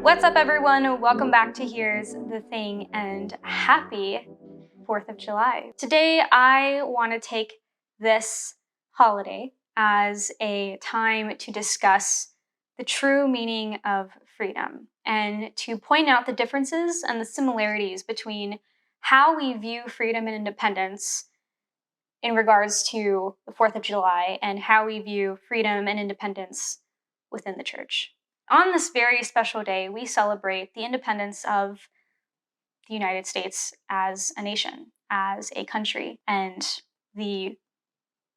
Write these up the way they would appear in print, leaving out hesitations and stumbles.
What's up, everyone? Welcome back to Here's the Thing, and happy 4th of July. Today, I want to take this holiday as a time to discuss the true meaning of freedom and to point out the differences and the similarities between how we view freedom and independence in regards to the 4th of July and how we view freedom and independence within the church. On this very special day, we celebrate the independence of the United States as a nation, as a country, and the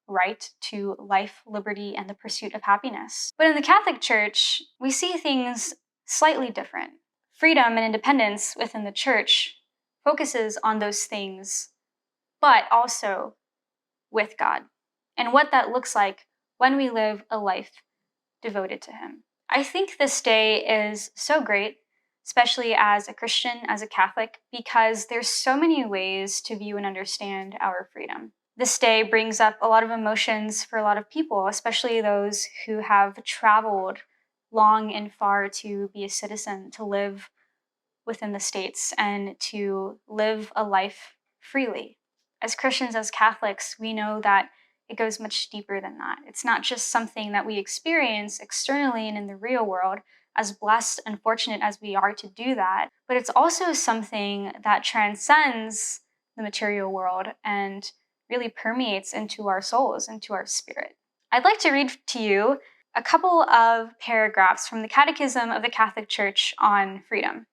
right to life, liberty, and the pursuit of happiness. But in the Catholic Church, we see things slightly different. Freedom and independence within the church focuses on those things, but also with God, and what that looks like when we live a life devoted to Him. I think this day is so great, especially as a Christian, as a Catholic, because there's so many ways to view and understand our freedom. This day brings up a lot of emotions for a lot of people, especially those who have traveled long and far to be a citizen, to live within the States, and to live a life freely. As Christians, as Catholics, we know that it goes much deeper than that. It's not just something that we experience externally and in the real world, as blessed and fortunate as we are to do that, but it's also something that transcends the material world and really permeates into our souls, into our spirit. I'd like to read to you a couple of paragraphs from the Catechism of the Catholic Church on freedom.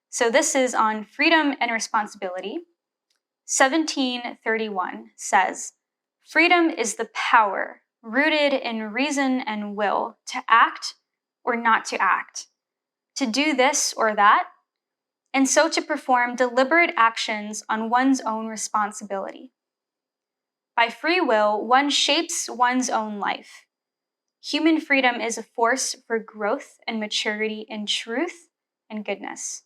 So this is on freedom and responsibility. 1731 says, "Freedom is the power, rooted in reason and will, to act or not to act, to do this or that, and so to perform deliberate actions on one's own responsibility. By free will, one shapes one's own life. Human freedom is a force for growth and maturity in truth and goodness.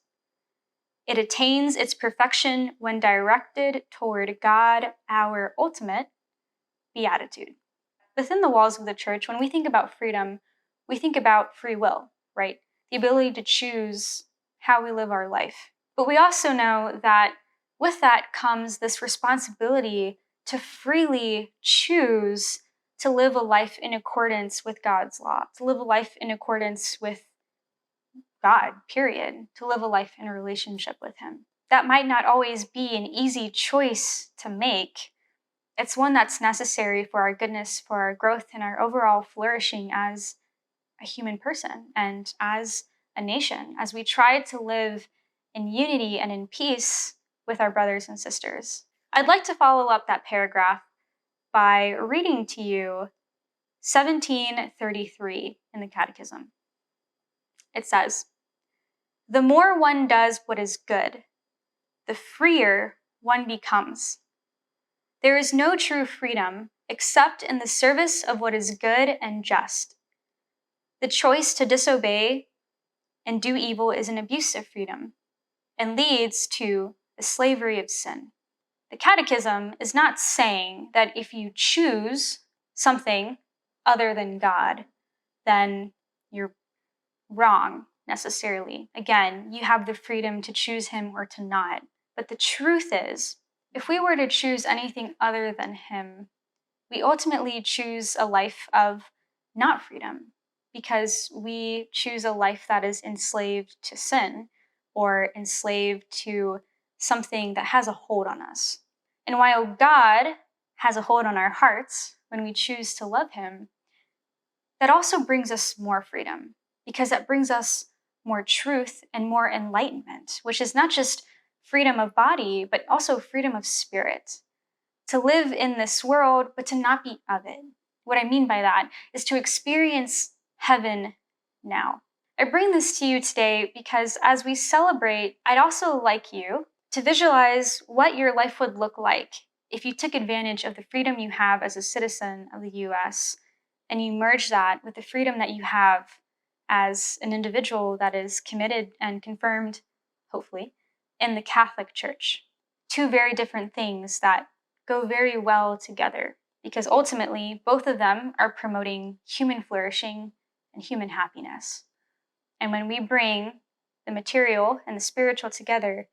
It attains its perfection when directed toward God, our ultimate beatitude." Within the walls of the church, when we think about freedom, we think about free will, right? The ability to choose how we live our life. But we also know that with that comes this responsibility to freely choose to live a life in accordance with God's law, to live a life in accordance with God, period, to live a life in a relationship with Him. That might not always be an easy choice to make. It's one that's necessary for our goodness, for our growth, and our overall flourishing as a human person and as a nation, as we try to live in unity and in peace with our brothers and sisters. I'd like to follow up that paragraph by reading to you 1733 in the Catechism. It says, "The more one does what is good, the freer one becomes. There is no true freedom except in the service of what is good and just. The choice to disobey and do evil is an abuse of freedom and leads to the slavery of sin." The Catechism is not saying that if you choose something other than God, then you're wrong necessarily. Again, you have the freedom to choose Him or to not. But the truth is, if we were to choose anything other than Him, we ultimately choose a life of not freedom, because we choose a life that is enslaved to sin or enslaved to something that has a hold on us. And while God has a hold on our hearts when we choose to love Him, that also brings us more freedom, because that brings us more truth and more enlightenment, which is not just freedom of body, but also freedom of spirit. To live in this world, but to not be of it. What I mean by that is to experience heaven now. I bring this to you today because as we celebrate, I'd also like you to visualize what your life would look like if you took advantage of the freedom you have as a citizen of the US and you merge that with the freedom that you have as an individual that is committed and confirmed, hopefully, in the Catholic Church. Two very different things that go very well together, because ultimately both of them are promoting human flourishing and human happiness. And when we bring the material and the spiritual together,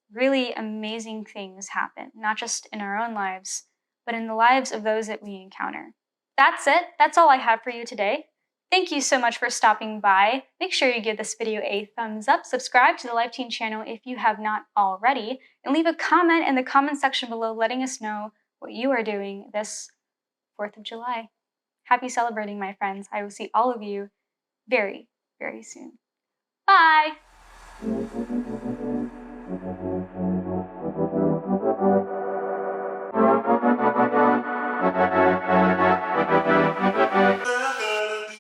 really amazing things happen, not just in our own lives, but in the lives of those that we encounter. That's it. That's all I have for you today. Thank you so much for stopping by. Make sure you give this video a thumbs up, subscribe to the Life Teen channel if you have not already, and leave a comment in the comment section below letting us know what you are doing this 4th of July. Happy celebrating, my friends. I will see all of you very, very soon. Bye!